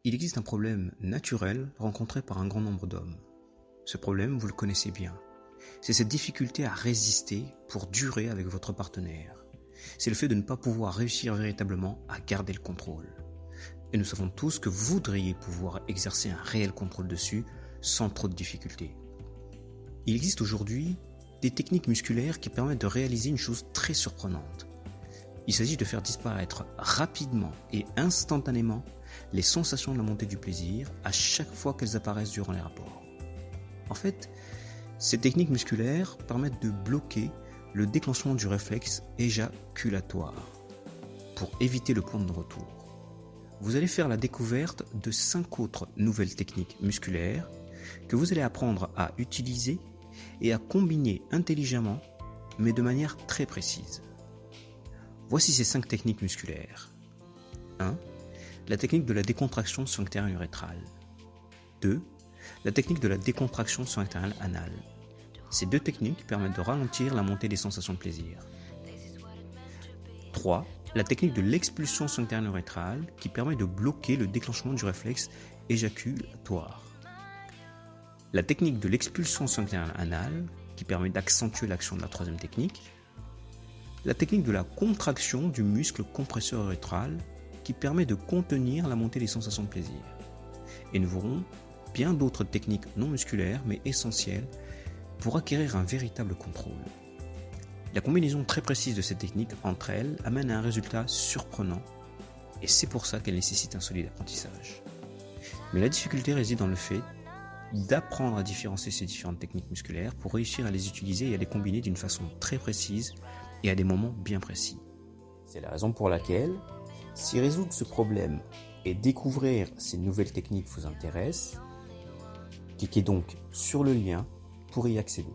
Il existe un problème naturel rencontré par un grand nombre d'hommes. Ce problème, vous le connaissez bien. C'est cette difficulté à résister pour durer avec votre partenaire. C'est le fait de ne pas pouvoir réussir véritablement à garder le contrôle. Et nous savons tous que vous voudriez pouvoir exercer un réel contrôle dessus sans trop de difficultés. Il existe aujourd'hui des techniques musculaires qui permettent de réaliser une chose très surprenante. Il s'agit de faire disparaître rapidement et instantanément les sensations de la montée du plaisir à chaque fois qu'elles apparaissent durant les rapports. En fait, ces techniques musculaires permettent de bloquer le déclenchement du réflexe éjaculatoire pour éviter le point de retour. Vous allez faire la découverte de 5 autres nouvelles techniques musculaires que vous allez apprendre à utiliser et à combiner intelligemment, mais de manière très précise. Voici ces 5 techniques musculaires. 1. La technique de la décontraction sphinctéro-urétrale. 2. La technique de la décontraction sphinctérale anale. Ces 2 techniques permettent de ralentir la montée des sensations de plaisir. 3. La technique de l'expulsion sphinctéro-urétrale qui permet de bloquer le déclenchement du réflexe éjaculatoire. La technique de l'expulsion sphinctérale anale qui permet d'accentuer l'action de la 3e technique. La technique de la contraction du muscle compresseur urétral qui permet de contenir la montée des sensations de plaisir. Et nous verrons bien d'autres techniques non musculaires mais essentielles pour acquérir un véritable contrôle. La combinaison très précise de ces techniques entre elles amène à un résultat surprenant et c'est pour ça qu'elle nécessite un solide apprentissage. Mais la difficulté réside dans le fait d'apprendre à différencier ces différentes techniques musculaires pour réussir à les utiliser et à les combiner d'une façon très précise et à des moments bien précis. C'est la raison pour laquelle, si résoudre ce problème et découvrir ces nouvelles techniques vous intéresse, cliquez donc sur le lien pour y accéder.